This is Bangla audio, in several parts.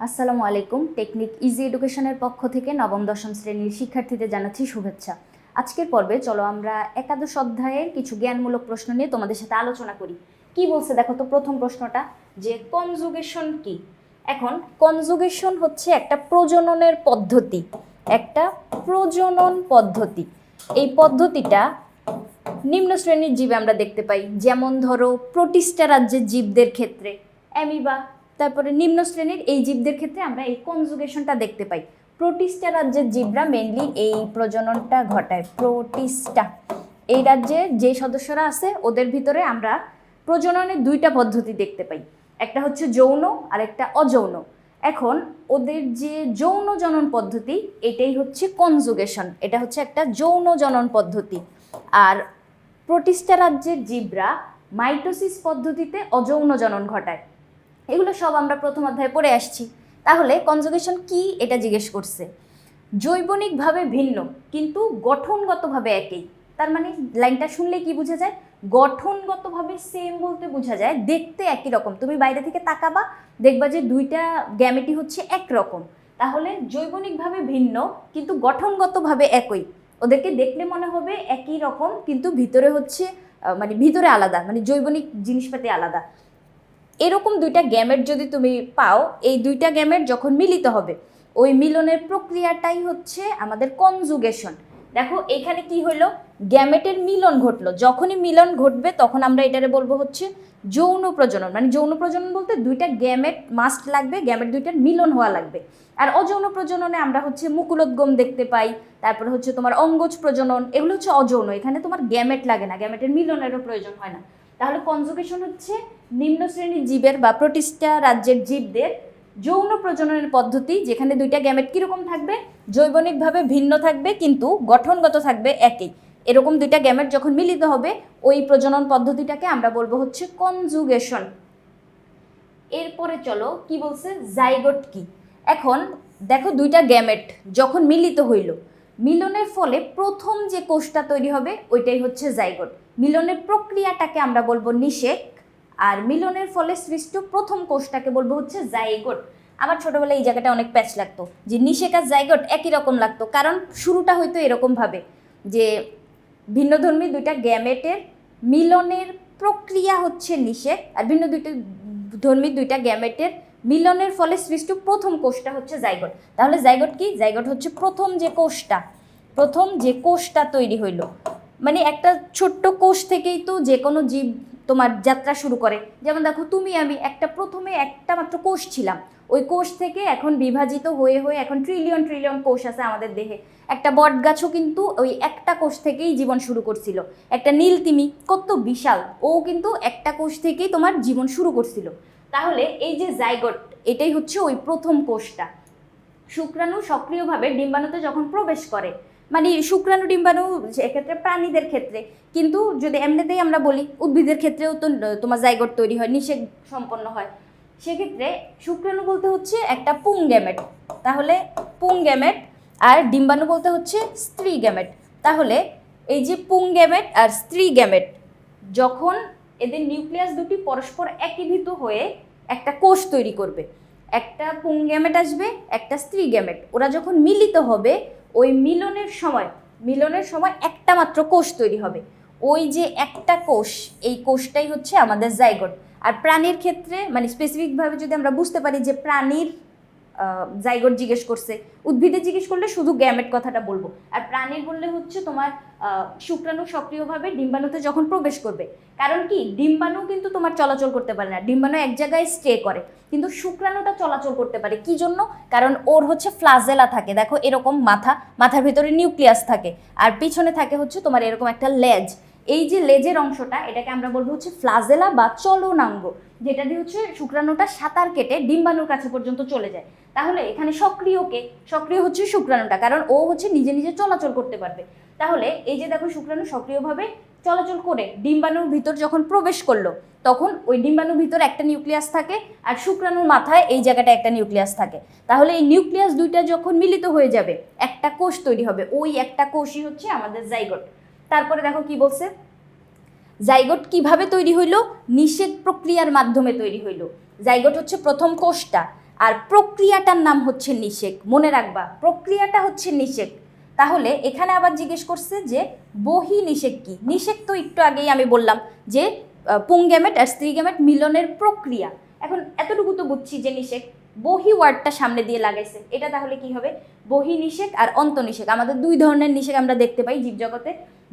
আসসালামু আলাইকুম। টেকনিক ইজি এডুকেশনের পক্ষ থেকে নবম দশম শ্রেণীর শিক্ষার্থীদের জানাচ্ছি শুভেচ্ছা। আজকের পর্বে চলো আমরা একাদশ অধ্যায়ের কিছু জ্ঞানমূলক প্রশ্ন নিয়ে তোমাদের সাথে আলোচনা করি। কি বলছে দেখো তো, প্রথম প্রশ্নটা যে কনজুগেশন কি। এখন কনজুগেশন হচ্ছে একটা প্রজননের পদ্ধতি, একটা প্রজনন পদ্ধতি। এই পদ্ধতিটা নিম্ন শ্রেণীর জীবে আমরা দেখতে পাই, যেমন ধরো প্রোটিস্টা রাজ্যের জীবদের ক্ষেত্রে অ্যামিবা, তারপরে নিম্ন শ্রেণীর এই জীবদের ক্ষেত্রে আমরা এই কনজুগেশনটা দেখতে পাই। প্রোটিস্টা রাজ্যের জীবরা মেনলি এই প্রজননটা ঘটায়। প্রোটিস্টা এই রাজ্যে যে সদস্যরা আছে ওদের ভিতরে আমরা প্রজননের দুইটা পদ্ধতি দেখতে পাই, একটা হচ্ছে যৌন আর একটা অযৌন। এখন ওদের যে যৌন জনন পদ্ধতি এটাই হচ্ছে কনজুগেশন, এটা হচ্ছে একটা যৌন জনন পদ্ধতি। আর প্রোটিস্টা রাজ্যের জীবরা মাইটোসিস পদ্ধতিতে অযৌন জনন ঘটায়। এগুলো সব আমরা প্রথম অধ্যায়ে পড়ে আসছি। তাহলে কনজুগেশন কি এটা জিজ্ঞেস করছে। জৈবনিকভাবে ভিন্ন কিন্তু গঠনগতভাবে একই। তার মানে লাইনটা শুনলে কি বোঝা যায়? গঠনগতভাবে সেম বলতে বোঝা যায় দেখতে একই রকম। তুমি বাইরে থেকে তাকাবা দেখবা যে দুইটা গ্যামেটই হচ্ছে একরকম। তাহলে জৈবনিকভাবে ভিন্ন কিন্তু গঠনগতভাবে একই। ওদেরকে দেখলে মনে হবে একই রকম কিন্তু ভিতরে হচ্ছে মানে ভিতরে আলাদা, মানে জৈবনিক জিনিসপাতি আলাদা। এরকম দুইটা গ্যামেট যদি তুমি পাও, এই দুইটা গ্যামেট যখন মিলিত হবে ওই মিলনের প্রক্রিয়াটাই হচ্ছে আমাদের কনজুগেশন। দেখো এখানে কি হইলো, গ্যামেটের মিলন ঘটলো। যখনই মিলন ঘটবে তখন আমরা এটারে বলবো হচ্ছে যৌন প্রজনন। মানে যৌন প্রজনন বলতে দুইটা গ্যামেট মাস্ট লাগবে, গ্যামেট দুইটার মিলন হওয়া লাগবে। আর অযৌন প্রজননে আমরা হচ্ছে মুকুলোদ্গম দেখতে পাই, তারপরে হচ্ছে তোমার অঙ্গজ প্রজনন, এগুলো হচ্ছে অযৌন। এখানে তোমার গ্যামেট লাগে না, গ্যামেটের মিলনেরও প্রয়োজন হয় না। তাহলে কনজুগেশন হচ্ছে নিম্ন শ্রেণীর জীবের বা প্রোটিস্টা রাজ্যের জীবদের যৌন প্রজননের পদ্ধতি, যেখানে দুইটা গ্যামেট কীরকম থাকবে, জৈবনিকভাবে ভিন্ন থাকবে কিন্তু গঠনগত থাকবে একই। এরকম দুইটা গ্যামেট যখন মিলিত হবে ওই প্রজনন পদ্ধতিটাকে আমরা বলবো হচ্ছে কনজুগেশন। এরপরে চলো কি বলছে, জাইগোট কি। এখন দেখো দুইটা গ্যামেট যখন মিলিত হইল, মিলনের ফলে প্রথম যে কোষটা তৈরি হবে ওইটাই হচ্ছে জাইগোট। মিলনের প্রক্রিয়াটাকে আমরা বলবো নিষেক, আর মিলনের ফলে সৃষ্ট প্রথম কোষটাকে বলবো হচ্ছে জাইগোট। আমার ছোটবেলায় এই জায়গাটা অনেক প্যাচ লাগতো যে নিষেক আর জাইগোট একই রকম লাগতো, কারণ শুরুটা হয়তো এরকমভাবে যে ভিন্নধর্মী দুইটা গ্যামেটের মিলনের প্রক্রিয়া হচ্ছে নিষেক, আর ভিন্ন ধর্মী দুইটা গ্যামেটের মিলনের ফলে সৃষ্ট প্রথম কোষটা হচ্ছে জাইগোট। তাহলে জাইগোট কি? জাইগোট হচ্ছে প্রথম যে কোষটা তৈরি হইল। মানে একটা ছোট্ট কোষ থেকেই তো যে কোনো জীব তোমার যাত্রা শুরু করে। যেমন দেখো তুমি আমি প্রথমে একটা মাত্র কোষ ছিলাম, ওই কোষ থেকে এখন বিভাজিত হয়ে হয়ে এখন ট্রিলিয়ন ট্রিলিয়ন কোষ আছে আমাদের দেহে। একটা বট গাছও কিন্তু ওই একটা কোষ থেকেই জীবন শুরু করছিল। একটা নীলতিমি কত বিশাল, ও কিন্তু একটা কোষ থেকেই তোমার জীবন শুরু করছিল। তাহলে এই যে জাইগোট এটাই হচ্ছে ওই প্রথম কোষটা। শুক্রাণু সক্রিয়ভাবে ডিম্বাণুতে যখন প্রবেশ করে, মানে শুক্রাণু ডিম্বাণু এক্ষেত্রে প্রাণীদের ক্ষেত্রে, কিন্তু যদি এমনিতেই আমরা বলি উদ্ভিদের ক্ষেত্রেও তো তোমার জাইগোট তৈরি হয়, নিষেক সম্পন্ন হয়। সেক্ষেত্রে শুক্রাণু বলতে হচ্ছে একটা পুং গ্যামেট, তাহলে পুং গ্যামেট, আর ডিম্বাণু বলতে হচ্ছে স্ত্রী গ্যামেট। তাহলে এই যে পুং গ্যামেট আর স্ত্রী গ্যামেট যখন এদের নিউক্লিয়াস দুটি পরস্পর একীভূত হয়ে একটা কোষ তৈরি করবে, একটা পুং গ্যামেট আসবে একটা স্ত্রী গ্যামেট, ওরা যখন মিলিত হবে ওই মিলনের সময় একটা মাত্র কোষ তৈরি হবে। ওই যে একটা কোষ, এই কোষটাই হচ্ছে আমাদের জাইগোট। আর প্রাণীর ক্ষেত্রে মানে স্পেসিফিকভাবে যদি আমরা বুঝতে পারি যে প্রাণীর জাইগোট জিজ্ঞেস করছে, উদ্ভিদে জিজ্ঞেস করলে শুধু গ্যামেট কথাটা বলবো, আর প্রাণীর বললে হচ্ছে তোমার শুক্রাণু সক্রিয়ভাবে ডিম্বাণুতে যখন প্রবেশ করবে। কারণ কি, ডিম্বাণু কিন্তু তোমার চলাচল করতে পারে না, ডিম্বাণু এক জায়গায় স্টে করে, কিন্তু শুক্রাণুটা চলাচল করতে পারে। কি জন্য? কারণ ওর হচ্ছে ফ্লাজেলা থাকে, দেখো এরকম মাথার ভিতরে নিউক্লিয়াস থাকে, আর পিছনে থাকে হচ্ছে তোমার এরকম একটা লেজ। এই যে লেজের অংশটা এটাকে আমরা বলবো হচ্ছে ফ্লাজেলা বা চলনাঙ্গ, যেটা দিয়ে হচ্ছে শুক্রাণুটা সাঁতার কেটে ডিম্বাণুর কাছে পর্যন্ত চলে যায়। তাহলে এখানে সক্রিয় হচ্ছে শুক্রাণুটা, কারণ ও হচ্ছে নিজে নিজে চলাচল করতে পারবে। তাহলে এই যে দেখো শুক্রাণু সক্রিয়ভাবে চলাচল করে ডিম্বাণুর ভিতর যখন প্রবেশ করলো, তখন ওই ডিম্বাণুর ভিতর একটা নিউক্লিয়াস থাকে, আর শুক্রাণুর মাথায় এই জায়গাটা একটা নিউক্লিয়াস থাকে। তাহলে এই নিউক্লিয়াস দুইটা যখন মিলিত হয়ে যাবে একটা কোষ তৈরি হবে, ওই একটা কোষই হচ্ছে আমাদের জাইগোট। তারপরে দেখো কি বলছে, জাইগোট কিভাবে তৈরি হইল? নিষেক প্রক্রিয়ার মাধ্যমে তৈরি হইল। জাইগোট হচ্ছে প্রথম কোষটা, আর প্রক্রিয়াটার নাম হচ্ছে নিষেক। মনে রাখবা, প্রক্রিয়াটা হচ্ছে নিষেক। তাহলে এখানে আবার জিজ্ঞেস করছে যে বহি নিষেক কি। নিষেক তো একটু আগেই আমি বললাম যে পুংগ্যামেট আর স্ত্রীগ্যামেট মিলনের প্রক্রিয়া। এখন এতটুকু তো বুঝছি যে নিষেক, বহি ওয়ার্ডটা সামনে দিয়ে লাগাইছে, এটা তাহলে কি হবে? বহি নিষেক আর অন্তনিষেক। আমাদের দুই ধরনের নিষেক আমরা দেখতে পাই জীবজগতে।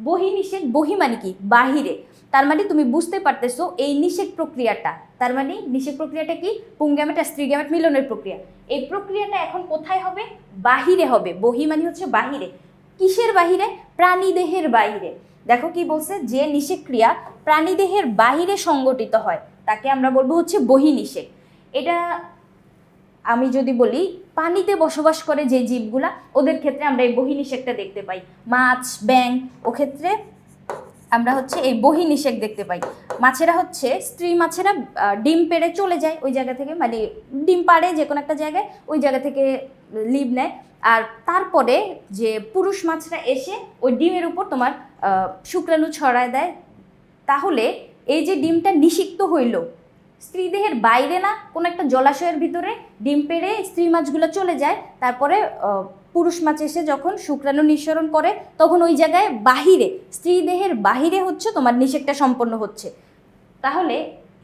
বহি নিষেক, বহি মানে কি? বাহিরে। তার মানে তুমি বুঝতে পারতেছো এই নিষেক প্রক্রিয়াটা, তার মানে নিষেক প্রক্রিয়াটা কি? পুংগ্যামেট আর স্ত্রীগ্যামেট মিলনের প্রক্রিয়া। এই প্রক্রিয়াটা এখন কোথায় হবে? বাহিরে হবে। বহি মানে হচ্ছে বাহিরে। কিসের বাহিরে? প্রাণীদেহের বাহিরে। দেখো কি বলছে, যে নিষেক ক্রিয়া প্রাণীদেহের বাহিরে সংগঠিত হয় তাকে আমরা বলবো হচ্ছে বহিনিষেক। এটা আমি যদি বলি পানিতে বসবাস করে যে জীবগুলা, ওদের ক্ষেত্রে আমরা এই বহিনিষেকটা দেখতে পাই। মাছ, ব্যাঙ, ও ক্ষেত্রে আমরা হচ্ছে এই বহিনিষেক দেখতে পাই। মাছেরা হচ্ছে, স্ত্রী মাছেরা ডিম পেড়ে চলে যায় ওই জায়গা থেকে, মানে ডিম পাড়ে যে কোনো একটা জায়গায়, ওই জায়গা থেকে লিভ নেয়। আর তারপরে যে পুরুষ মাছরা এসে ওই ডিমের উপর তোমার শুক্রাণু ছড়ায় দেয়। তাহলে এই যে ডিমটা নিষিক্ত হইল, স্ত্রীদেহের বাইরে না, কোনো একটা জলাশয়ের ভিতরে ডিম পেড়ে স্ত্রী মাছগুলো চলে যায়, তারপরে পুরুষ মাছ এসে যখন শুক্রাণু নিঃসরণ করে তখন ওই জায়গায় বাহিরে, স্ত্রীদেহের বাহিরে হচ্ছে তোমার নিষেকটা সম্পন্ন হচ্ছে। তাহলে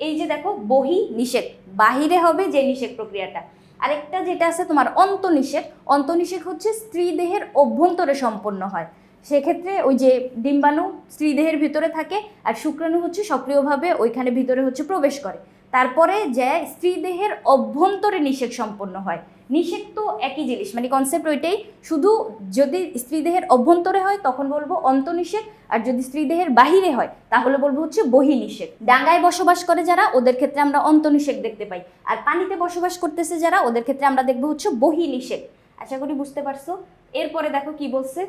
এই যে দেখো বহি নিষেক, বাহিরে হবে যে নিষেক প্রক্রিয়াটা। আরেকটা যেটা আছে তোমার অন্তনিষেক। অন্তনিষেক হচ্ছে স্ত্রীদেহের অভ্যন্তরে সম্পন্ন হয়। সেক্ষেত্রে ওই যে ডিম্বাণু স্ত্রীদেহের ভিতরে থাকে আর শুক্রাণু হচ্ছে সক্রিয়ভাবে ওইখানে ভিতরে হচ্ছে প্রবেশ করে, তারপরে যে স্ত্রীদেহের অভ্যন্তরে নিষেক সম্পন্ন হয়। নিষেক তো একই জিনিস, মানে কনসেপ্ট ওইটাই, শুধু যদি স্ত্রীদেহের অভ্যন্তরে হয় তখন বলবো অন্তনিষেক, আর যদি স্ত্রীদেহের বাহিরে হয় তাহলে বলবো হচ্ছে বহিনিষেক। ডাঙায় বসবাস করে যারা, ওদের ক্ষেত্রে আমরা অন্তনিষেক দেখতে পাই। আর পানিতে বসবাস করতেছে যারা, ওদের ক্ষেত্রে আমরা দেখবো হচ্ছে বহিনিষেক। আশা করি বুঝতে পারছো। এরপরে দেখো কি বলছে,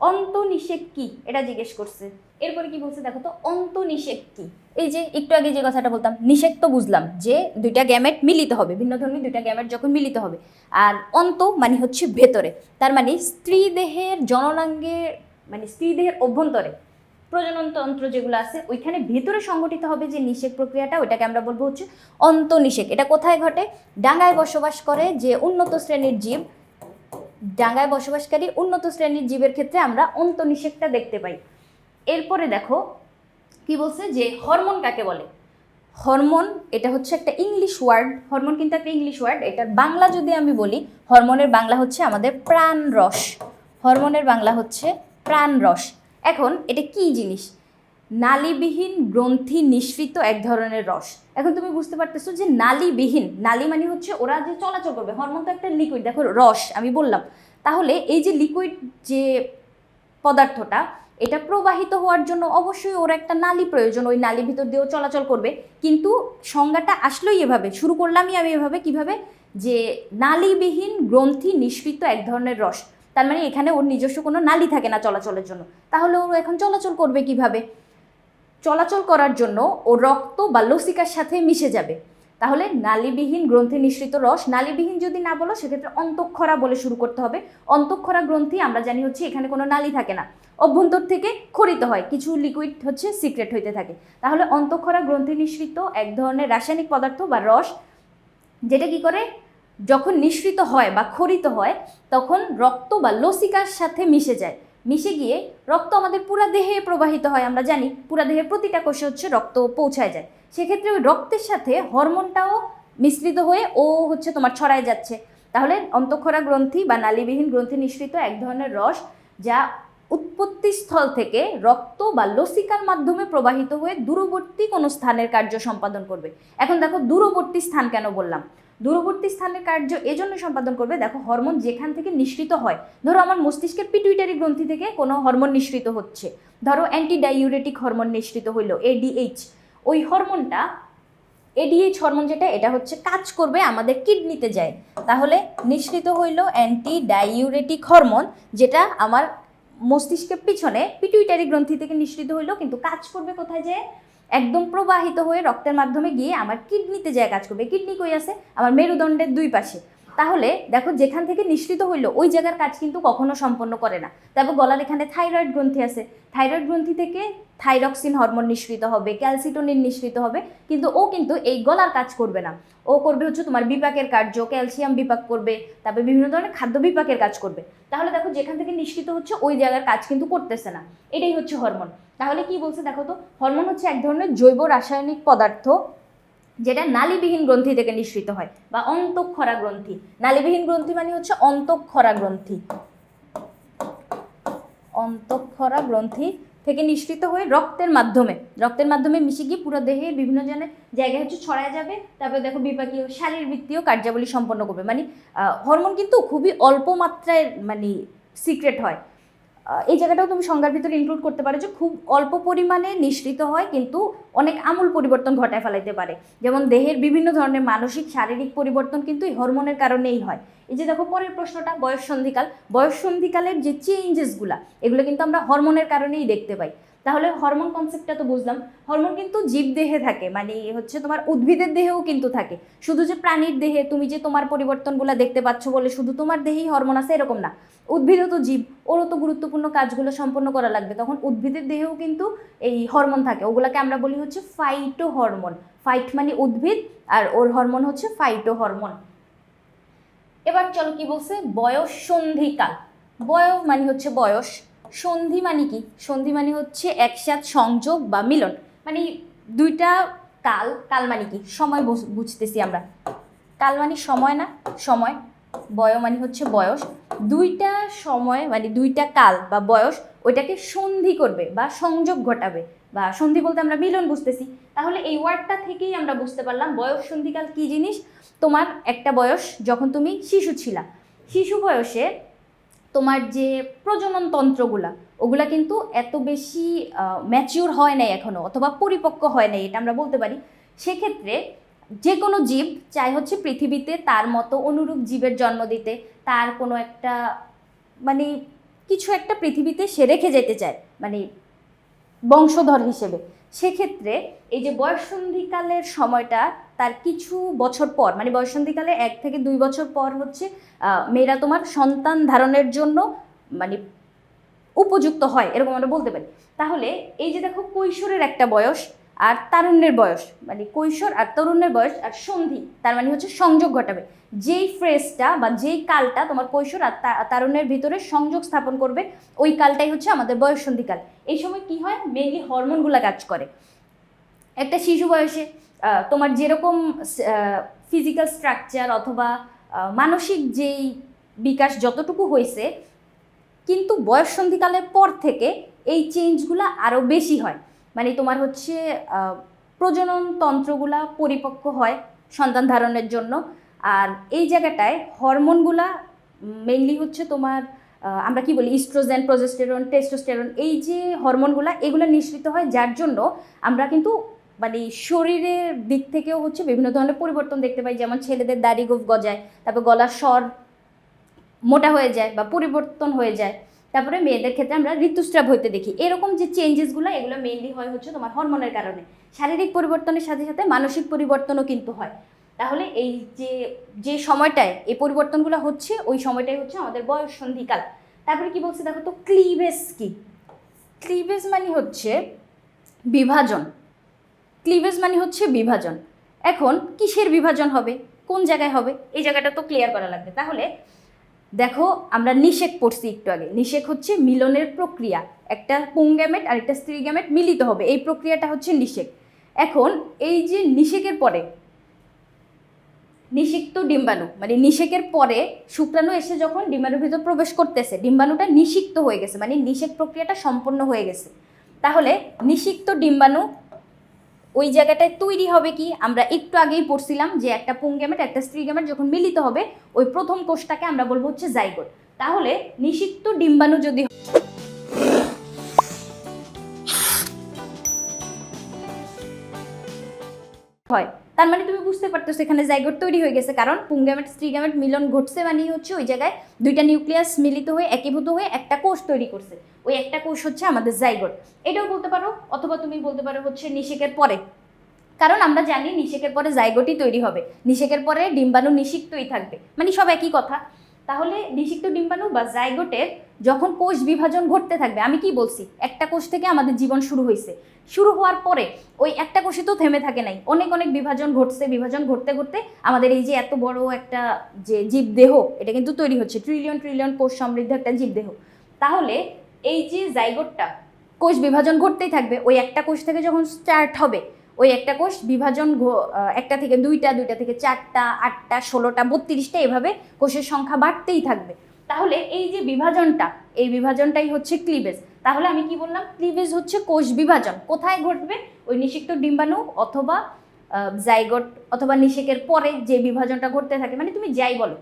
অন্তনিষেক কি এটা জিজ্ঞেস করছে। এরপরে কি বলছে দেখো তো, অন্তনিষেক কি। এই যে একটু আগে যে কথাটা বলতাম, নিষেক তো বুঝলাম যে দুইটা গ্যামেট মিলিত হবে, ভিন্নধর্মী দুইটা গ্যামেট যখন মিলিত হবে। আর অন্ত মানে হচ্ছে ভেতরে, তার মানে স্ত্রী দেহের জননাঙ্গে, মানে স্ত্রী দেহের অভ্যন্তরে প্রজনন তন্ত্র যেগুলো আছে ওইখানে ভেতরে সংগঠিত হবে যে নিষেক প্রক্রিয়াটা, ওইটাকে আমরা বলবো হচ্ছে অন্তনিষেক। এটা কোথায় ঘটে? ডাঙায় বসবাস করে যে উন্নত শ্রেণীর জীব, ডাঙায় বসবাসকারী উন্নত শ্রেণীর জীবের ক্ষেত্রে আমরা অন্তনিষেকটা দেখতে পাই। এরপরে দেখো কি বলছে, যে হরমোন কাকে বলে। হরমোন এটা হচ্ছে একটা ইংলিশ ওয়ার্ড, হরমোন কিন্তু একটা ইংলিশ ওয়ার্ড। এটার বাংলা যদি আমি বলি, হরমোনের বাংলা হচ্ছে আমাদের প্রাণরস। হরমোনের বাংলা হচ্ছে প্রাণরস। এখন এটা কি জিনিস? নালীবিহীন গ্রন্থি নিঃসৃত এক ধরনের রস। এখন তুমি বুঝতে পারতেছো যে নালীবিহীন, নালী মানে হচ্ছে ওরা যে চলাচল করবে, হরমোন তো একটা লিকুইড, দেখো রস আমি বললাম। তাহলে এই যে লিকুইড যে পদার্থটা, এটা প্রবাহিত হওয়ার জন্য অবশ্যই ওর একটা নালী প্রয়োজন, ওই নালীর ভিতর দিয়েও চলাচল করবে। কিন্তু সংজ্ঞাটা আসলেই এভাবে, শুরু করলামই আমি এভাবে, কিভাবে, যে নালীবিহীন গ্রন্থি নিঃসৃত এক ধরনের রস। তার মানে এখানে ওর নিজস্ব কোনো নালী থাকে না চলাচলের জন্য, তাহলে ও এখন চলাচল করবে কিভাবে? চলাচল করার জন্য ও রক্ত বা লসিকার সাথে মিশে যাবে। তাহলে নালীবিহীন গ্রন্থি নিঃসৃত রস, নালীবিহীন যদি না বলো সেক্ষেত্রে অন্তঃক্ষরা বলে শুরু করতে হবে। অন্তঃক্ষরা গ্রন্থি আমরা জানি হচ্ছে এখানে কোনো নালী থাকে না, অভ্যন্তর থেকে খরিত হয়, কিছু লিকুইড হচ্ছে সিক্রেট হইতে থাকে। তাহলে অন্তঃক্ষরা গ্রন্থি নিঃসৃত এক ধরনের রাসায়নিক পদার্থ বা রস, যেটা কি করে, যখন নিঃসৃত হয় বা খরিত হয় তখন রক্ত বা লসিকার সাথে মিশে যায়। মিশে গিয়ে রক্ত আমাদের পুরা দেহে প্রবাহিত হয়, আমরা জানি পুরা দেহের প্রতিটা কোষে হচ্ছে রক্ত পৌঁছায় যায়। সেক্ষেত্রে ওই রক্তের সাথে হরমোনটাও মিশ্রিত হয়ে ও হচ্ছে তোমার ছড়ায় যাচ্ছে। তাহলে অন্তঃক্ষরা গ্রন্থি বা নালীবিহীন গ্রন্থি নিঃসৃত এক ধরনের রস, যা উৎপত্তিস্থল থেকে রক্ত বা লসিকার মাধ্যমে প্রবাহিত হয়ে দূরবর্তী কোনো স্থানের কার্য সম্পাদন করবে। এখন দেখো দূরবর্তী স্থান কেন বললাম? দূরবর্তী স্থানের কার্য এজন্য সম্পাদন করবে, দেখো হরমোন যেখান থেকে নিঃসৃত হয়, ধরো আমার মস্তিষ্কের পিটুইটারি গ্রন্থি থেকে কোনো হরমোন নিঃসৃত হচ্ছে, ধরো অ্যান্টি ডাইউরেটিক হরমোন নিঃসৃত হইলো এডিএইচ, ওই হরমোনটা এডিএইচ হরমোন যেটা, এটা হচ্ছে কাজ করবে আমাদের কিডনিতে যায়। তাহলে নিঃসৃত হইলো অ্যান্টি ডাইউরেটিক হরমোন, যেটা আমার মস্তিষ্কের পিছনে পিটুইটারি গ্রন্থি থেকে নিঃসৃত হইলো, কিন্তু কাজ করবে কোথায় যায়? একদম প্রবাহিত হয়ে রক্তের মাধ্যমে গিয়ে আমার কিডনিতে যায় কাজ করবে। কিডনি কই আছে? আমার মেরুদণ্ডের দুই পাশে। তাহলে দেখো যেখান থেকে নিঃসৃত হইলো ওই জায়গার কাজ কিন্তু কখনো সম্পন্ন করে না। তারপর গলার এখানে থাইরয়েড গ্রন্থি আছে, থাইরয়েড গ্রন্থি থেকে থাইরক্সিন হরমোন নিঃসৃত হবে, ক্যালসিটোনিন নিঃসৃত হবে, কিন্তু ও কিন্তু এই গলার কাজ করবে না। ও করবে হচ্ছে তোমার বিপাকের কার্য, ক্যালসিয়াম বিপাক করবে, তারপরে বিভিন্ন ধরনের খাদ্য বিপাকের কাজ করবে। তাহলে দেখো যেখান থেকে নিঃসৃত হচ্ছে ওই জায়গার কাজ কিন্তু করতেছে না, এটাই হচ্ছে হরমোন। তাহলে কি বলছে দেখো তো, হরমোন হচ্ছে এক ধরনের জৈব রাসায়নিক পদার্থ যেটা নালীবিহীন গ্রন্থি থেকে নিঃসৃত হয় বা অন্তঃক্ষরা গ্রন্থি। নালীবিহীন গ্রন্থি মানে হচ্ছে অন্তঃক্ষরা গ্রন্থি, অন্তঃক্ষরা গ্রন্থি থেকে নিঃসৃত হয়ে রক্তের মাধ্যমে মিশে গিয়ে পুরো দেহে বিভিন্ন জায়গায় হচ্ছে ছড়ায় যাবে। তারপরে দেখো বিপাকীয় শারীরবৃত্তীয় কার্যাবলী সম্পন্ন করবে। মানে হরমোন কিন্তু খুবই অল্প মাত্রায় মানে সিক্রেট হয়। এই জায়গাটাও তুমি সংজ্ঞার ভিতরে ইনক্লুড করতে পারো যে খুব অল্প পরিমাণে নিঃসৃত হয় কিন্তু অনেক আমূল পরিবর্তন ঘটায় ফেলাইতে পারে। যেমন দেহের বিভিন্ন ধরনের মানসিক শারীরিক পরিবর্তন কিন্তু এই হরমোনের কারণেই হয়। এই যে দেখো পরের প্রশ্নটা, বয়ঃসন্ধিকালের যে চেঞ্জেসগুলা এগুলো কিন্তু আমরা হরমোনের কারণেই দেখতে পাই। তাহলে হরমোন কনসেপ্টটা তো বুঝলাম। হরমোন কিন্তু জীব দেহে থাকে, মানে হচ্ছে তোমার উদ্ভিদের দেহেও কিন্তু থাকে। শুধু যে প্রাণীর দেহে তুমি যে তোমার পরিবর্তনগুলো দেখতে পাচ্ছ বলে শুধু তোমার দেহেই হরমোন আছে এরকম না। উদ্ভিদও তো জীব, ওরও তো গুরুত্বপূর্ণ কাজগুলো সম্পন্ন করা লাগবে, তখন উদ্ভিদের দেহেও কিন্তু এই হরমোন থাকে। ওগুলোকে আমরা বলি হচ্ছে ফাইটো হরমোন। ফাইট মানে উদ্ভিদ আর ওর হরমোন হচ্ছে ফাইটো হরমোন। এবার চলো কি বলছে, বয়ঃসন্ধিকাল। মানে হচ্ছে বয়স, সন্ধি মানে কি, সন্ধি মানে হচ্ছে একসাথ সংযোগ বা মিলন, মানে দুইটা কাল মানে কি সময় বুঝতেছি আমরা, কাল মানে সময় না, সময়, মানে হচ্ছে বয়স, দুইটা সময় মানে দুইটা কাল বা বয়স ওইটাকে সন্ধি করবে বা সংযোগ ঘটাবে, বা সন্ধি বলতে আমরা মিলন বুঝতেছি। তাহলে এই ওয়ার্ডটা থেকেই আমরা বুঝতে পারলাম বয়ঃসন্ধিকাল কি জিনিস। তোমার একটা বয়স যখন তুমি শিশু ছিলা, শিশু বয়সে তোমার যে প্রজনন তন্ত্রগুলা ওগুলা কিন্তু এত বেশি ম্যাচিওর হয় নাই এখনো, অথবা পরিপক্ক হয় নাই, এটা আমরা বলতে পারি। সেক্ষেত্রে যে কোনো জীব চাই হচ্ছে পৃথিবীতে তার মতো অনুরূপ জীবের জন্ম দিতে, তার কোনো একটা মানে কিছু একটা পৃথিবীতে সে রেখে যেতে চায়, মানে বংশধর হিসেবে। সেক্ষেত্রে এই যে বয়ঃসন্ধিকালের সময়টা তার কিছু বছর পর, মানে বয়ঃসন্ধিকালে 1 থেকে 2 বছর পর হচ্ছে মেয়েরা তোমার সন্তান ধারণের জন্য মানে উপযুক্ত হয়, এরকম আমরা বলতে পারি। তাহলে এই যে দেখো কৈশোরের একটা বয়স আর তারুণ্যের বয়স, মানে কৈশোর আর তরুণের বয়স আর সন্ধি, তার মানে হচ্ছে সংযোগ ঘটাবে। যেই ফ্রেজটা বা যেই কালটা তোমার কৈশোর আর তারুণ্যের ভিতরে সংযোগ স্থাপন করবে ওই কালটাই হচ্ছে আমাদের বয়ঃসন্ধিকাল। এই সময় কি হয়, মেইনলি হরমোনগুলো কাজ করে। একটা শিশু বয়সে তোমার যেরকম ফিজিক্যাল স্ট্রাকচার অথবা মানসিক যেই বিকাশ যতটুকু হয়েছে, কিন্তু বয়ঃসন্ধিকালের পর থেকে এই চেঞ্জগুলো আরও বেশি হয়। মানে তোমার হচ্ছে প্রজনন তন্ত্রগুলা পরিপক্ক হয় সন্তান ধারণের জন্য। আর এই জায়গাটায় হরমোনগুলা মেইনলি হচ্ছে তোমার আমরা কি বলি, ইস্ট্রোজেন, প্রজেস্টেরন, টেস্টোস্টেরন, এই যে হরমোনগুলা এগুলো নিঃসৃত হয়, যার জন্য আমরা কিন্তু মানে শরীরের দিক থেকেও হচ্ছে বিভিন্ন ধরনের পরিবর্তন দেখতে পাই। যেমন ছেলেদের দাড়ি গোঁফ গজায়, তারপর গলার স্বর মোটা হয়ে যায় বা পরিবর্তন হয়ে যায়। তারপরে মেয়েদের ক্ষেত্রে আমরা ঋতুস্রাব হইতে দেখি। এরকম যে চেঞ্জেসগুলো এগুলো মেইনলি হয় হচ্ছে তোমার হরমোনের কারণে। শারীরিক পরিবর্তনের সাথে সাথে মানসিক পরিবর্তনও কিন্তু হয়। তাহলে এই যে সময়টায় এই পরিবর্তনগুলো হচ্ছে ওই সময়টাই হচ্ছে আমাদের বয়ঃসন্ধিকাল। তারপরে কি বলছে দেখো তো, ক্লিভেজ কি, ক্লিভেজ মানে হচ্ছে বিভাজন। ক্লিভেজ মানে হচ্ছে বিভাজন। এখন কিসের বিভাজন হবে, কোন জায়গায় হবে, এই জায়গাটা তো ক্লিয়ার করা লাগবে। তাহলে দেখো আমরা নিষেক পড়ছি একটু আগে, নিষেক হচ্ছে মিলনের প্রক্রিয়া, একটা পুংগ্যামেট আর একটা স্ত্রী গ্যামেট মিলিত হবে, এই প্রক্রিয়াটা হচ্ছে নিষেক। এখন এই যে নিষেকের পরে নিষিক্ত ডিম্বাণু, মানে নিষেকের পরে শুক্রাণু এসে যখন ডিম্বাণুর ভিতর প্রবেশ করতেছে, ডিম্বাণুটা নিষিক্ত হয়ে গেছে, মানে নিষেক প্রক্রিয়াটা সম্পন্ন হয়ে গেছে। তাহলে নিষিক্ত ডিম্বাণু ওই জায়গাটায় তৈরি হবে কি, আমরা একটু আগেই পড়ছিলাম যে একটা পুংগ্যামেট একটা স্ত্রী গ্যামেট যখন মিলিত হবে ওই প্রথম কোষটাকে আমরা বলবো হচ্ছে জাইগোট। তাহলে নিষিক্ত ডিম্বাণু যদি হয়, তার মানে তুমি বুঝতে পারতেছো এখানে জাইগোট তৈরি হয়ে গেছে, কারণ পুংগ্যামেট স্ত্রী গ্যামেট মিলন ঘটছে, মানে হচ্ছে ওই জায়গায় দুইটা নিউক্লিয়াস মিলিত হয়ে একীভূত হয়ে একটা কোষ তৈরি করছে, ওই একটা কোষ হচ্ছে আমাদের জাইগোট। এটাও বলতে পারো, অথবা তুমি বলতে পারো হচ্ছে নিষেকের পরে কারণ আমরা জানি নিষেকের পরে জাইগোটই তৈরি হবে, নিষেকের পরে ডিম্বাণু নিষিক্তই থাকবে, মানে সব একই কথা। তাহলে নিষিক্ত ডিম্বাণু বা জাইগোটের যখন কোষ বিভাজন ঘটতে থাকবে, আমি কি বলছি, একটা কোষ থেকে আমাদের জীবন শুরু হয়েছে, শুরু হওয়ার পরে ওই একটা কোষে তো থেমে থাকে নাই, অনেক অনেক বিভাজন ঘটছে, বিভাজন ঘটতে ঘটতে আমাদের এই যে এত বড় একটা যে জীবদেহ, এটা কিন্তু তৈরি হচ্ছে, ট্রিলিয়ন ট্রিলিয়ন কোষ সমৃদ্ধ একটা জীবদেহ। তাহলে এই যে জাইগোটটা, কোষ বিভাজন ঘটতেই থাকবে, ওই একটা কোষ থেকে যখন স্টার্ট হবে, ওই একটা কোষ বিভাজন একটা থেকে দুইটা, দুইটা থেকে চারটা, 8টা, 16টা, 32টা, এভাবে কোষের সংখ্যা বাড়তেই থাকবে। তাহলে এই যে বিভাজনটা, এই বিভাজনটাই হচ্ছে ক্লিভেজ। তাহলে আমি কি বললাম, ক্লিভেজ হচ্ছে কোষ বিভাজন। কোথায় ঘটবে? ওই নিষিক্ত ডিম্বাণু অথবা জাইগোট অথবা নিষেকের পরে যে বিভাজনটা ঘটতে থাকে, মানে তুমি যাই বলো,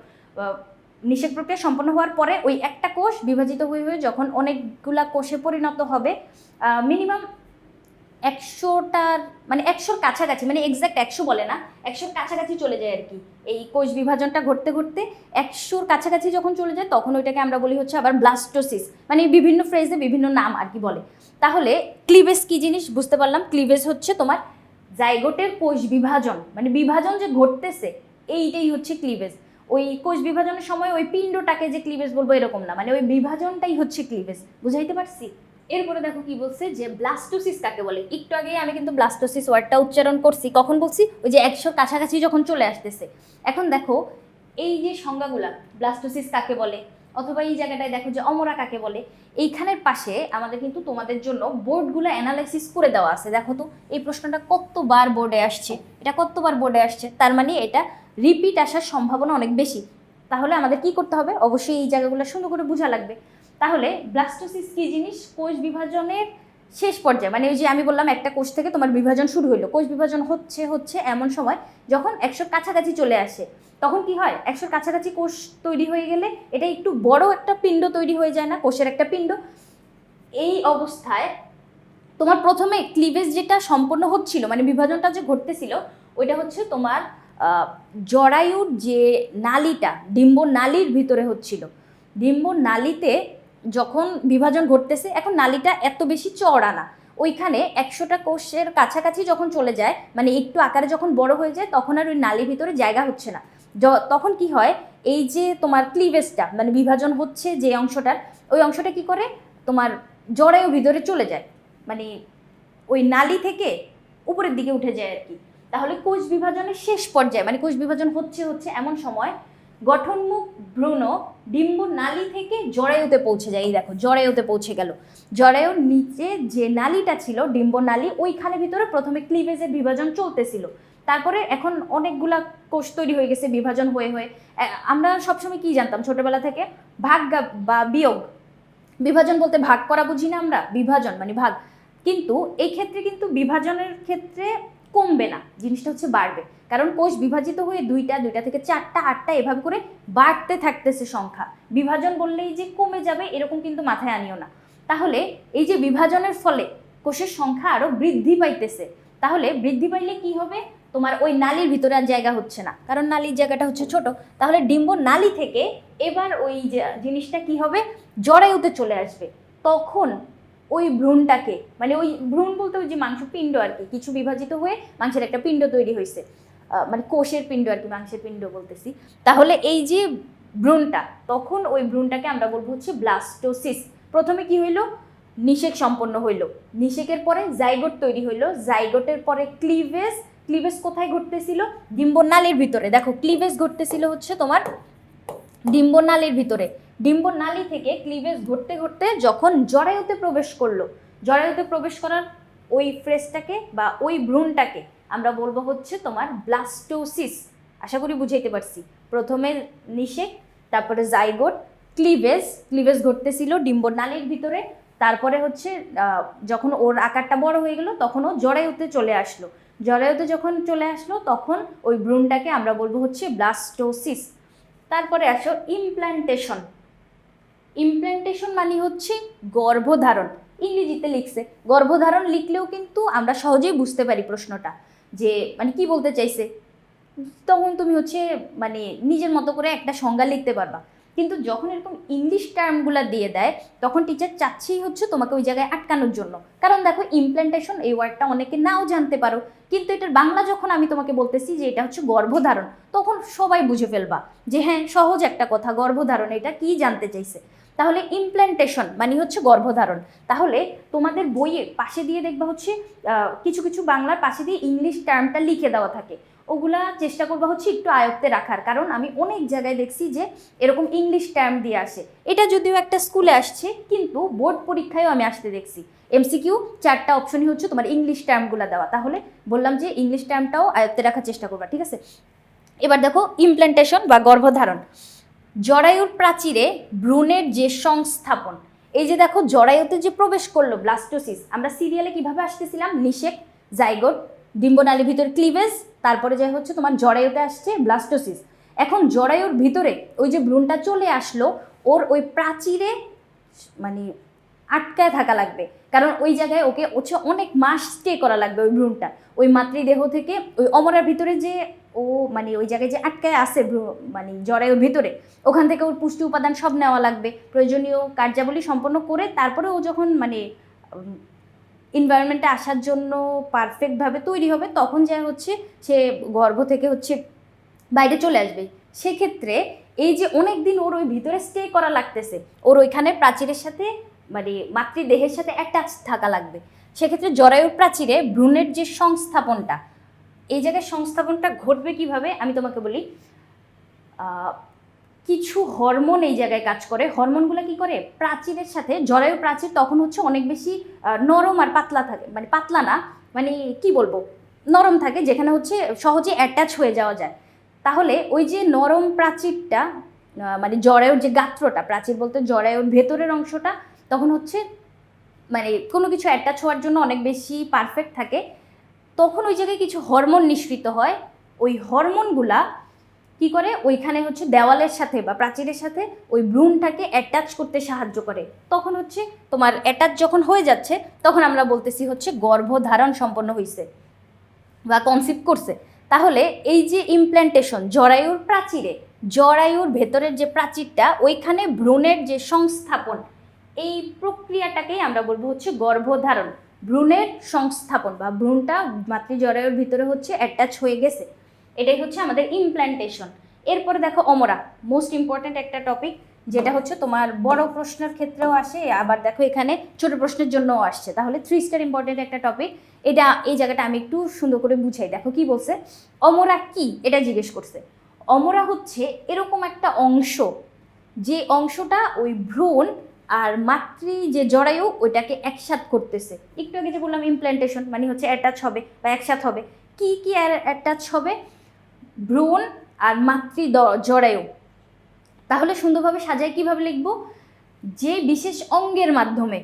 নিষেক প্রক্রিয়া সম্পন্ন হওয়ার পরে ওই একটা কোষ বিভাজিত হয়ে হয়ে যখন অনেকগুলা কোষে পরিণত হবে, মিনিমাম 100টার মানে 100র কাছাকাছি, মানে এক্সাক্ট 100 বলে না, 100র কাছাকাছি চলে যায় আর কি। এই কোষ বিভাজনটা ঘটতে ঘটতে 100র কাছাকাছি যখন চলে যায়, তখন ওইটাকে আমরা বলি হচ্ছে আবার ব্লাস্টোসিস, মানে বিভিন্ন ফ্রেজে বিভিন্ন নাম আর কি বলে। তাহলে ক্লিভেজ কি জিনিস বুঝতে পারলাম। ক্লিভেজ হচ্ছে তোমার জাইগোটের কোষ বিভাজন, মানে বিভাজন যে ঘটতেছে, এইটাই হচ্ছে ক্লিভেজ। ওই কোষ বিভাজনের সময় ওই পিণ্ডটাকে যে ক্লিভেজ বলবো এরকম না, মানে ওই বিভাজনটাই হচ্ছে ক্লিভেজ। বুঝাইতে পারছি? এরপরে দেখো কি বলছে, যে ব্লাস্টোসিস কাকে বলে। একটু আগে আমি কিন্তু ব্লাস্টোসিস ওয়ার্ডটা উচ্চারণ করছি, কখন বলছি, ওই যে 100র কাছাকাছি যখন চলে আসতেছে। এখন দেখো এই যে সংজ্ঞাগুলা, ব্লাস্টোসিস কাকে বলে, অথবা এই জায়গাটায় দেখো যে অমরা কাকে বলে, এইখানের পাশে আমাদের কিন্তু তোমাদের জন্য বোর্ডগুলো অ্যানালাইসিস করে দেওয়া আছে। দেখো তো এই প্রশ্নটা কতবার বোর্ডে আসছে, এটা কতবার বোর্ডে আসছে, তার মানে এটা রিপিট আসার সম্ভাবনা অনেক বেশি। তাহলে আমাদের কি করতে হবে, অবশ্যই এই জায়গাগুলো সুন্দর করে বোঝা লাগবে। তাহলে ব্লাস্টোসিস কি জিনিস, কোষ বিভাজনের শেষ পর্যায়ে, মানে ওই যে আমি বললাম একটা কোষ থেকে তোমার বিভাজন শুরু হইলো, কোষ বিভাজন হচ্ছে হচ্ছে এমন সময় যখন 100র কাছাকাছি চলে আসে, তখন কি হয়, 100র কাছাকাছি কোষ তৈরি হয়ে গেলে এটা একটু বড় একটা পিণ্ড তৈরি হয়ে যায় না, কোষের একটা পিণ্ড। এই অবস্থায় তোমার প্রথমে ক্লিভেজ যেটা সম্পন্ন হচ্ছিল, মানে বিভাজনটা যে ঘটতেছিল, ওইটা হচ্ছে তোমার জরায়ুর যে নালীটা, ডিম্ব নালীর ভিতরে হচ্ছিল। ডিম্ব নালীতে যখন বিভাজন ঘটতেছে, এখন নালীটা এত বেশি চওড়া না, ওইখানে 100টা কোষের কাছাকাছি যখন চলে যায়, মানে একটু আকারে যখন বড় হয়ে যায়, তখন আর ওই নালীর ভিতরে জায়গা হচ্ছে না। তখন কি হয়, এই যে তোমার ক্লিভেজটা, মানে বিভাজন হচ্ছে যে অংশটার, ওই অংশটা কি করে, তোমার জরায়ু ভিতরে চলে যায়, মানে ওই নালী থেকে উপরের দিকে উঠে যায় আর কি। তাহলে কোষ বিভাজনের শেষ পর্যায়ে, মানে কোষ বিভাজন হচ্ছে হচ্ছে এমন সময় গঠনমুখ ভ্রূণ ডিম্ব নালী থেকে জরায়ুতে পৌঁছে যায়। এই দেখো জরায়ুতে পৌঁছে গেল, জরায়ুর নিচে যে নালীটা ছিল ডিম্ব নালী, ওইখানে ভিতরে প্রথমে ক্লিভেজের বিভাজন চলতেছিল। তারপরে এখন অনেকগুলা কোষ তৈরি হয়ে গেছে বিভাজন হয়ে হয়ে। আমরা সবসময় কি জানতাম ছোটবেলা থেকে, ভাগ বা বিয়োগ, বিভাজন বলতে ভাগ করা বুঝি না আমরা, বিভাজন মানে ভাগ। কিন্তু এই ক্ষেত্রে কিন্তু বিভাজনের ক্ষেত্রে কমবে না, জিনিসটা হচ্ছে বাড়বে, কারণ কোষ বিভাজিত হয়ে 2টা, 2টা থেকে 4টা, 8টা, এভাবে করে বাড়তে থাকতেছে সংখ্যা। বিভাজন বললেই যে কমে যাবে এরকম কিন্তু মাথায় আনিও না। তাহলে এই যে বিভাজনের ফলে কোষের সংখ্যা আরো বৃদ্ধি পাইতেছে, তাহলে বৃদ্ধি পাইলে কি হবে, তোমার ওই নালীর ভিতরে আর জায়গা হচ্ছে না, কারণ নালীর জায়গাটা হচ্ছে ছোট। তাহলে ডিম্ব নালী থেকে এবার ওই যে জিনিসটা কি হবে, জরায়ুতে চলে আসবে। তখন ওই ভ্রূণটাকে, মানে ওই ভ্রূণ বলতে ওই যে মাংসপিণ্ড আর কি, কিছু বিভাজিত হয়ে মাংসের একটা পিণ্ড তৈরি হয়েছে, মানে কোষের পিণ্ড আর কি, মাংসের পিণ্ড বলতেছি। তাহলে এই যে ভ্রূণটা, তখন ওই ভ্রূণটাকে আমরা বলবো হচ্ছে ব্লাস্টোসিস। প্রথমে কি হইলো, নিষেক সম্পন্ন হইলো, নিষেকের পরে জাইগোট তৈরি হইলো, জাইগোটের পরে ক্লিভেজ। ক্লিভেজ কোথায় ঘটতেছিল, ডিম্বনালীর ভিতরে। দেখো ক্লিভেজ ঘটতেছিল হচ্ছে তোমার ডিম্বনালীর ভিতরে, ডিম্বনালী থেকে ক্লিভেজ ঘটতে ঘটতে যখন জরায়ুতে প্রবেশ করলো, জরায়ুতে প্রবেশ করার ওই ফ্রেজটাকে বা ওই ভ্রূণটাকে আমরা বলবো হচ্ছে তোমার ব্লাস্টোসিস। আশা করি বুঝাইতে পারছি। প্রথমে নিষেক, তারপরে জাইগোট, ক্লিভেজ। ক্লিভেজ ঘটতেছিল ডিম্বনালীর ভিতরে, তারপরে হচ্ছে যখন ওর আকারটা বড় হয়ে গেল, তখন ও জরায়ুতে চলে আসলো। জরায়ুতে যখন চলে আসলো, তখন ওই ভ্রূণটাকে আমরা বলবো হচ্ছে ব্লাস্টোসিস। তারপরে আসো ইমপ্ল্যান্টেশন। ইমপ্ল্যান্টেশন মানে হচ্ছে গর্ভধারণ। ইংরেজিতে লিখছে, গর্ভধারণ লিখলেও কিন্তু আমরা সহজেই বুঝতে পারি প্রশ্নটা, যে মানে কি বলতে চাইছে। তখন তুমি হচ্ছে মানে নিজের মতো করে একটা সংজ্ঞা লিখতে পারবা। কিন্তু যখন এরকম ইংলিশ টার্মগুলো দিয়ে দেয় তখন টিচার চাচ্ছেই হচ্ছে তোমাকে ওই জায়গায় আটকানোর জন্য। কারণ দেখো ইমপ্ল্যান্টেশন এই ওয়ার্ডটা অনেকে নাও জানতে পারো, কিন্তু এটার বাংলা যখন আমি তোমাকে বলতেছি যে এটা হচ্ছে গর্ভধারণ, তখন সবাই বুঝে ফেলবা যে হ্যাঁ সহজ একটা কথা, গর্ভধারণ এটা কি জানতে চাইছে। তাহলে ইমপ্ল্যান্টেশন মানে হচ্ছে গর্ভধারণ। তাহলে তোমাদের বইয়ে পাশে দিয়ে দেখবা হচ্ছে কিছু কিছু বাংলার পাশে দিয়ে ইংলিশ টার্মটা লিখে দেওয়া থাকে, ওগুলা চেষ্টা করবা হচ্ছে একটু আয়ত্তে রাখার। কারণ আমি অনেক জায়গায় দেখছি যে এরকম ইংলিশ টার্ম দিয়ে আসে, এটা যদিও একটা স্কুলে আসছে কিন্তু বোর্ড পরীক্ষায়ও আমি আসতে দেখছি। এমসিকিউ 4টা অপশনই হচ্ছে তোমার ইংলিশ টার্মগুলো দেওয়া। তাহলে বললাম যে ইংলিশ টার্মটাও আয়ত্তে রাখার চেষ্টা করবা, ঠিক আছে। এবার দেখো ইমপ্ল্যান্টেশন বা গর্ভধারণ। জরায়ুর প্রাচীরে ভ্রূণের যে সংস্থাপন, এই যে দেখো জরায়ুতে যে প্রবেশ করলো ব্লাস্টোসিস, আমরা সিরিয়ালে কিভাবে আসতেছিলাম, নিষেক, জাইগোট, ডিম্বনালীর ভিতর ক্লিভেজ, তারপরে যে হচ্ছে তোমার জরায়ুতে আসছে ব্লাস্টোসিস। এখন জরায়ুর ভিতরে ওই যে ভ্রূণটা চলে আসলো, ওর ওই প্রাচীরে মানে আটকায় থাকা লাগবে, কারণ ওই জায়গায় ওকে হচ্ছে অনেক মাস স্টে করা লাগবে ওই ভ্রূণটা। ওই মাতৃদেহ থেকে ওই অমরার ভিতরে যে ও মানে ওই জায়গায় যে আটকায় আছে মানে জরায়ুর ভিতরে, ওখান থেকে ওর পুষ্টি উপাদান সব নেওয়া লাগবে, প্রয়োজনীয় কার্যাবলী সম্পন্ন করে তারপরে ও যখন মানে এনভায়রনমেন্টে আসার জন্য পারফেক্টভাবে তৈরি হবে, তখন যা হচ্ছে সে গর্ভ থেকে হচ্ছে বাইরে চলে আসবে। সেক্ষেত্রে এই যে অনেক দিন ওর ওই ভিতরে স্টে করা লাগতেছে, ওর ওইখানে প্রাচীরের সাথে মানে মাতৃদেহের সাথে অ্যাটাচ থাকা লাগবে। সেক্ষেত্রে জরায়ুর প্রাচীরে ভ্রূণের যে সংস্থাপনটা, এই জায়গায় সংস্থাপনটা ঘটবে কিভাবে আমি তোমাকে বলি। কিছু হরমোন এই জায়গায় কাজ করে। হরমোনগুলো কি করে, প্রাচীরের সাথে, জরায়ু প্রাচীর তখন হচ্ছে অনেক বেশি নরম আর পাতলা থাকে, মানে পাতলা না, মানে কি বলবো, নরম থাকে, যেখানে হচ্ছে সহজে অ্যাটাচ হয়ে যাওয়া যায়। তাহলে ওই যে নরম প্রাচীরটা মানে জরায়ুর যে গাত্রটা, প্রাচীর বলতে জরায়ুর ভেতরের অংশটা তখন হচ্ছে মানে কোনো কিছু অ্যাটাচ হওয়ার জন্য অনেক বেশি পারফেক্ট থাকে। তখন ওই জায়গায় কিছু হরমোন নিঃসৃত হয়। ওই হরমোনগুলা কি করে, ওইখানে হচ্ছে দেওয়ালের সাথে বা প্রাচীরের সাথে ওই ভ্রূণটাকে অ্যাটাচ করতে সাহায্য করে। তখন হচ্ছে তোমার অ্যাটাচ যখন হয়ে যাচ্ছে, তখন আমরা বলতেছি হচ্ছে গর্ভধারণ সম্পন্ন হয়েছে বা কনসিভ করছে। তাহলে এই যে ইমপ্ল্যান্টেশন জরায়ুর প্রাচীরে, জরায়ুর ভেতরের যে প্রাচীরটা, ওইখানে ভ্রূণের যে সংস্থাপন, এই প্রক্রিয়াটাকেই আমরা বলবো হচ্ছে গর্ভধারণ। ভ্রূণের সংস্থাপন বা ভ্রূণটা মাতৃজরায়ুর ভিতরে হচ্ছে অ্যাটাচ হয়ে গেছে, এটাই হচ্ছে আমাদের ইমপ্ল্যান্টেশন। এরপরে দেখো অমরা, মোস্ট ইম্পর্ট্যান্ট একটা টপিক, যেটা হচ্ছে তোমার বড় প্রশ্নের ক্ষেত্রেও আসে, আবার দেখো এখানে ছোট প্রশ্নের জন্যও আসছে। তাহলে 3 স্টার ইম্পর্ট্যান্ট একটা টপিক এটা। এই জায়গাটা আমি একটু সুন্দর করে বুঝাই, দেখো কি বলছে। অমরা কি এটা জিজ্ঞেস করছে। অমরা হচ্ছে এরকম একটা অংশ, যে অংশটা ওই ভ্রূণ আর মাতৃ যে জরায়ু ওইটাকে একসাথ করতেছে। একটু আগে যে বললাম ইমপ্ল্যান্টেশন মানে হচ্ছে অ্যাটাচ হবে বা একসাথ হবে। কি কি অ্যাটাচ হবে, ভ্রূণ আর মাতৃ জরায়ু। তাহলে সুন্দরভাবে সাজাই কিভাবে লিখব, যে বিশেষ অঙ্গের মাধ্যমে,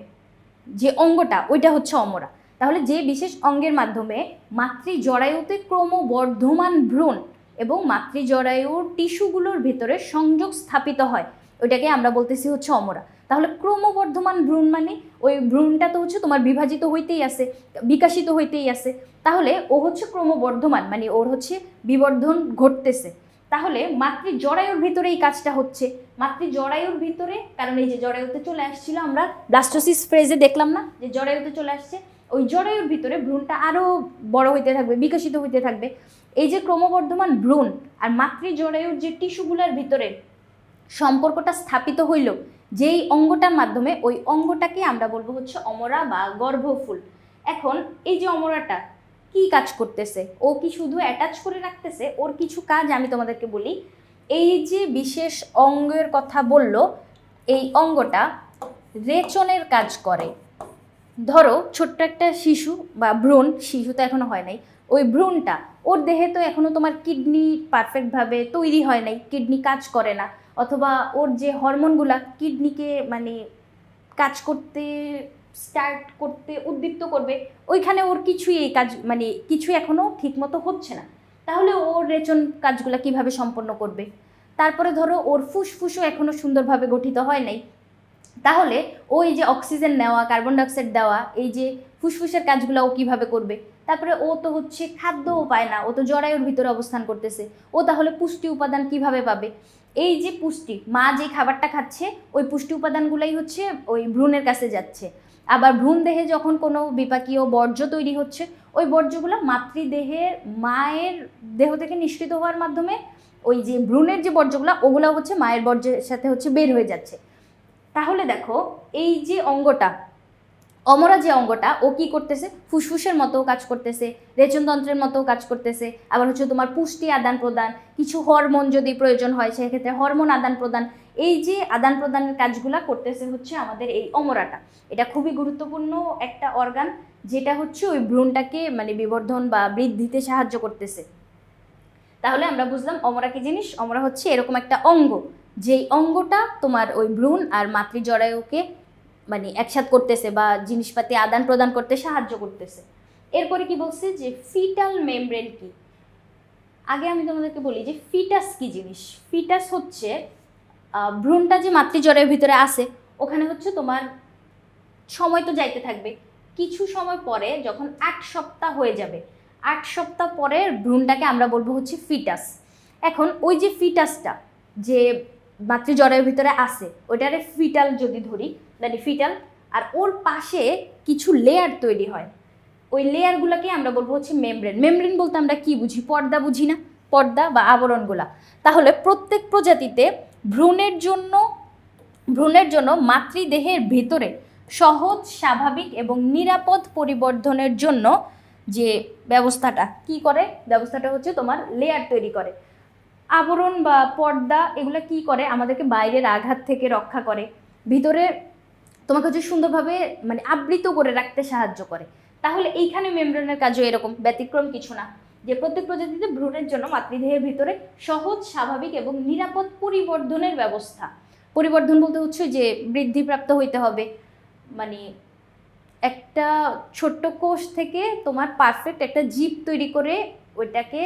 যে অঙ্গটা ওইটা হচ্ছে অমরা। তাহলে যে বিশেষ অঙ্গের মাধ্যমে মাতৃ জরায়ুতে ক্রমবর্ধমান ভ্রূণ এবং মাতৃ জরায়ুর টিস্যুগুলোর ভিতরে সংযোগ স্থাপিত হয়, ওইটাকে আমরা বলতেছি হচ্ছে অমরা। তাহলে ক্রমবর্ধমান ভ্রূণ মানে ওই ভ্রূণটা তো হচ্ছে তোমার বিভাজিত হইতেই আছে, বিকাশিত হইতেই আছে। তাহলে ও হচ্ছে ক্রমবর্ধমান মানে ওর হচ্ছে বিবর্ধন ঘটতেছে। তাহলে মাতৃ জরায়ুর ভিতরে এই কাজটা হচ্ছে, মাতৃ জরায়ুর ভিতরে, কারণ এই যে জরায়ুতে চলে আসছিল, আমরা ব্লাস্টোসিস ফ্রেজে দেখলাম না যে জরায়ুতে চলে আসছে, ওই জরায়ুর ভিতরে ভ্রূণটা আরও বড় হইতে থাকবে, বিকশিত হইতে থাকবে। এই যে ক্রমবর্ধমান ভ্রূণ আর মাতৃ জরায়ুর যে টিস্যুগুলোর ভিতরে সম্পর্কটা স্থাপিত হইল যেই অঙ্গটার মাধ্যমে, ওই অঙ্গটাকে আমরা বলবো হচ্ছে অমরা বা গর্ভফুল। এখন এই যে অমরাটা কি কাজ করতেছে, ও কি শুধু অ্যাটাচ করে রাখতেছে, ওর কিছু কাজ আমি তোমাদেরকে বলি। এই যে বিশেষ অঙ্গের কথা বলল, এই অঙ্গটা রেচনের কাজ করে। ধরো ছোট্ট একটা শিশু বা ভ্রূণ, শিশু তো এখনো হয় নাই, ওই ভ্রূণটা, ওর দেহে তো এখনো তোমার কিডনি পারফেক্টভাবে তৈরি হয় নাই, কিডনি কাজ করে না, অথবা ওর যে হরমোনগুলা কিডনিকে মানে কাজ করতে স্টার্ট করতে উদ্দীপ্ত করবে, ওইখানে ওর কিছুই এই কাজ মানে কিছুই এখনও ঠিকমতো হচ্ছে না। তাহলে ওর রেচন কাজগুলো কিভাবে সম্পন্ন করবে? তারপরে ধরো ওর ফুসফুসও এখনও সুন্দরভাবে গঠিত হয় নাই, তাহলে ওই যে অক্সিজেন নেওয়া, কার্বন ডাইঅক্সাইড দেওয়া, এই যে ফুসফুসের কাজগুলো ও কীভাবে করবে? তারপরে ও তো হচ্ছে খাদ্যও পায় না, ও তো জরায়ুর ভিতরে অবস্থান করতেছে, ও তাহলে পুষ্টি উপাদান কিভাবে পাবে? এই যে পুষ্টি, মা যে খাবারটা খাচ্ছে ওই পুষ্টি উপাদানগুলাই হচ্ছে ওই ভ্রূণের কাছে যাচ্ছে। আবার ভ্রূণ দেহে যখন কোনো বিপাকীয় বর্জ্য তৈরি হচ্ছে, ওই বর্জ্যগুলো মাতৃদেহের মায়ের দেহ থেকে নিঃসৃত হওয়ার মাধ্যমে ওই যে ভ্রূণের যে বর্জ্যগুলো ওগুলো হচ্ছে মায়ের বর্জ্যের সাথে হচ্ছে বের হয়ে যাচ্ছে। তাহলে দেখো এই যে অঙ্গটা, অমরা যে অঙ্গটা, ও কি করতেছে? ফুসফুসের মতো কাজ করতেছে, রেচনতন্ত্রের মতো কাজ করতেছে। আবার হচ্ছে তোমার পুষ্টি আদান প্রদান, কিছু হরমোন যদি প্রয়োজন হয় সেক্ষেত্রে হরমোন আদান প্রদান, এই যে আদান প্রদানের কাজগুলা করতেছে হচ্ছে আমাদের এই অমরাটা। এটা খুবই গুরুত্বপূর্ণ একটা অর্গান, যেটা হচ্ছে ওই ভ্রূণটাকে মানে বিবর্ধন বা বৃদ্ধিতে সাহায্য করতেছে। তাহলে আমরা বুঝলাম অমরা কি জিনিস। অমরা হচ্ছে এরকম একটা অঙ্গ, যেই অঙ্গটা তোমার ওই ভ্রূণ আর মাতৃজরায়ুকে মানে একসাথ করতেছে বা জিনিসপাতি আদান প্রদান করতে সাহায্য করতেছে। এরপরে কি বলছে যে ফিটাল মেমব্রেন কি। আগে আমি তোমাদেরকে বলি যে ফিটাস কি জিনিস। ফিটাস হচ্ছে ভ্রূণটা যে মাতৃজরায়ুর ভিতরে আছে, ওখানে হচ্ছে তোমার সময় তো যাইতে থাকবে, কিছু সময় পরে যখন 8 সপ্তাহ হয়ে যাবে, 8 সপ্তাহ পরে ভ্রূণটাকে আমরা বলবো হচ্ছে ফিটাস। এখন ওই যে ফিটাসটা যে মাতৃজরায়ুর ভিতরে আছে ওইটারে ফিটাল যদি ধরি, মানে ফিটাল, আর ওর পাশে কিছু লেয়ার তৈরি হয়, ওই লেয়ারগুলোকে আমরা বলবো হচ্ছে মেমব্রেন। মেমব্রেন বলতে আমরা কি বুঝি? পর্দা বুঝি না? পর্দা বা আবরণগুলা। তাহলে প্রত্যেক প্রজাতিতে ভ্রূণের জন্য মাতৃদেহের ভিতরে সহজ, স্বাভাবিক এবং নিরাপদ পরিবর্ধনের জন্য যে ব্যবস্থাটা কি করে, ব্যবস্থাটা হচ্ছে তোমার লেয়ার তৈরি করে। আবরণ বা পর্দা এগুলো কি করে? আমাদেরকে বাইরের আঘাত থেকে রক্ষা করে, ভিতরে তোমাকে হচ্ছে সুন্দরভাবে মানে আবৃত করে রাখতে সাহায্য করে। তাহলে এইখানে মেমব্রেনের কাজও এরকম, ব্যতিক্রম কিছু না, যে প্রত্যেক প্রজাতিতে ভ্রূণের জন্য মাতৃদেহের ভিতরে সহজ, স্বাভাবিক এবং নিরাপদ পরিবর্ধনের ব্যবস্থা। পরিবর্ধন বলতে হচ্ছে যে বৃদ্ধিপ্রাপ্ত হইতে হবে, মানে একটা ছোট্ট কোষ থেকে তোমার পারফেক্ট একটা জীব তৈরি করে ওইটাকে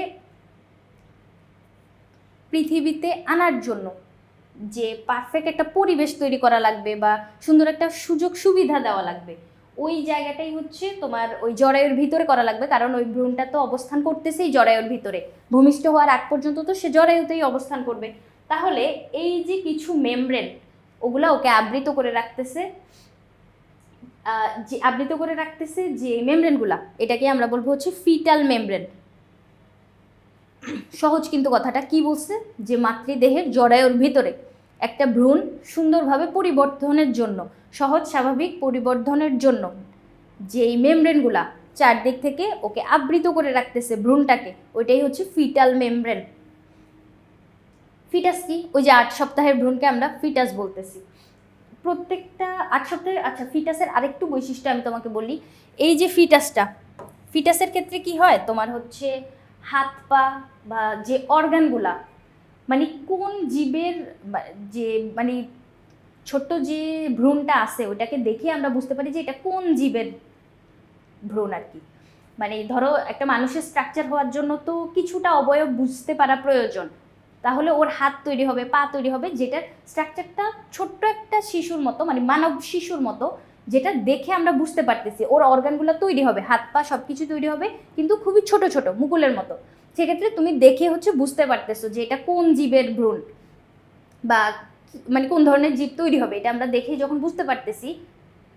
পৃথিবীতে আনার জন্য যে পারফেক্ট একটা পরিবেশ তৈরি করা লাগবে বা সুন্দর একটা সুযোগ সুবিধা দেওয়া লাগবে, ওই জায়গাটাই হচ্ছে তোমার ওই জরায়ুর ভিতরে করা লাগবে। কারণ ওই ভ্রূণটা তো অবস্থান করতেছেই জরায়ুর ভিতরে, ভূমিষ্ঠ হওয়ার আগ পর্যন্ত তো সে জরায়ুতেই অবস্থান করবে। তাহলে এই যে কিছু মেমব্রেন ওগুলা ওকে আবৃত করে রাখতেছে, যে আবৃত করে রাখতেছে যে মেমব্রেনগুলা, এটাকে আমরা বলবো হচ্ছে ফিটাল মেমব্রেন। সহজ কিন্তু কথাটা কি বলছে যে মাতৃদেহের জরায়ুর ভিতরে একটা ভ্রূণ সুন্দরভাবে পরিবর্ধনের জন্য, সহজ স্বাভাবিক পরিবর্ধনের জন্য যেই মেমব্রেনগুলা চারদিক থেকে ওকে আবৃত করে রাখতেছে ভ্রূণটাকে, ওইটাই হচ্ছে ফিটাল মেমব্রেন। ফিটাস কি? ওই যে 8 সপ্তাহের ভ্রূণকে আমরা ফিটাস বলতেছি। প্রত্যেকটা 8 সপ্তাহে, আচ্ছা ফিটাসের আরেকটু বৈশিষ্ট্য আমি তোমাকে বলি। এই যে ফিটাসের ক্ষেত্রে কি হয় তোমার হচ্ছে হাত পা বা যে অর্গানগুলা, মানে কোন জীবের যে মানে ছোট্ট যে ভ্রূণটা আছে ওটাকে দেখে আমরা বুঝতে পারি যে এটা কোন জীবের ভ্রূণ আর কি। মানে ধরো একটা মানুষের স্ট্রাকচার হওয়ার জন্য তো কিছুটা অবয়ব বুঝতে পারা প্রয়োজন, তাহলে ওর হাত তৈরি হবে, পা তৈরি হবে, যেটার স্ট্রাকচারটা ছোট্ট একটা শিশুর মতো, মানে মানব শিশুর মতো, যেটা দেখে আমরা বুঝতে পারতেছি ওর অর্গানগুলো তৈরি হবে, হাত পা সব কিছু তৈরি হবে, কিন্তু খুবই ছোট ছোট মুকুলের মতো। সেক্ষেত্রে তুমি দেখে হচ্ছে বুঝতে পারতেছো যে এটা কোন জীবের ভ্রূণ বা মানে কোন ধরনের জীব তৈরি হবে, এটা আমরা দেখে যখন বুঝতে পারতেছি।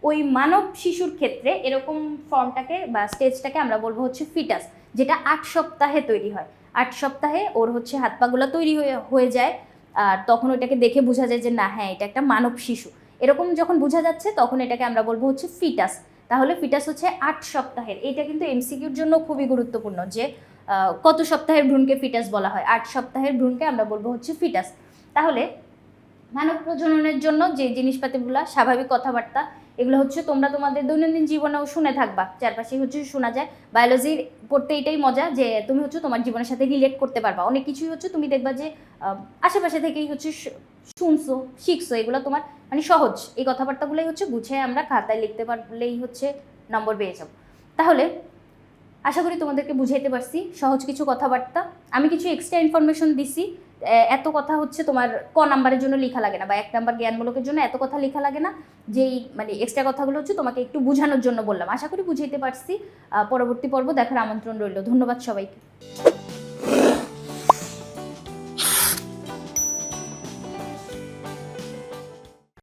ওই মানব শিশুর ক্ষেত্রে এরকম ফর্মটাকে বা স্টেজটাকে আমরা বলবো হচ্ছে ফিটাস, যেটা 8 সপ্তাহে তৈরি হয়। 8 সপ্তাহে ওর হচ্ছে হাত পাগুলো তৈরি হয়ে যায়, আর তখন ওইটাকে দেখে বোঝা যায় যে না হ্যাঁ এটা একটা মানব শিশু। এরকম যখন বোঝা যাচ্ছে তখন এটাকে আমরা বলবো হচ্ছে ফিটাস। তাহলে ফিটাস হচ্ছে 8 সপ্তাহের। এটা কিন্তু এমসিকিউর জন্য খুবই গুরুত্বপূর্ণ যে কত সপ্তাহের ভ্রূণকে ফিটাস বলা হয়। 8 সপ্তাহের ভ্রূণকে আমরা বলবো হচ্ছে ফিটাস। তাহলে মানব প্রজননের জন্য যে জিনিসপাতিগুলো, স্বাভাবিক কথাবার্তা, এগুলো হচ্ছে তোমরা তোমাদের দৈনন্দিন জীবনেও শুনে থাকবা, চারপাশে হচ্ছে শোনা যায়। বায়োলজির পড়তে এটাই মজা যে তুমি হচ্ছে তোমার জীবনের সাথে রিলেট করতে পারবা অনেক কিছুই, হচ্ছে তুমি দেখবা যে আশেপাশে থেকেই হচ্ছে শুনছো, শিখছো, এগুলো তোমার মানে সহজ। এই কথাবার্তাগুলোই হচ্ছে গুছিয়ে আমরা খাতায় লিখতে পারলেই হচ্ছে নম্বর পেয়ে যাবো। তাহলে আশা করি তোমাদেরকে বুঝাইতে পারছি সহজ কিছু কথাবার্তা। আমি কিছু এক্সট্রা ইনফরমেশন দিছি। এত কথা হচ্ছে তোমার নাম্বারের জন্য লেখা লাগে না, বা 1 নাম্বার জ্ঞানমূলকের জন্য এত কথা লেখা লাগে না। যেই মানে এক্সট্রা কথাগুলো হচ্ছে তোমাকে একটু বোঝানোর জন্য বললাম। আশা করি বুঝাইতে পারছি। পরবর্তী পর্ব দেখার আমন্ত্রণ রইল। ধন্যবাদ সবাইকে।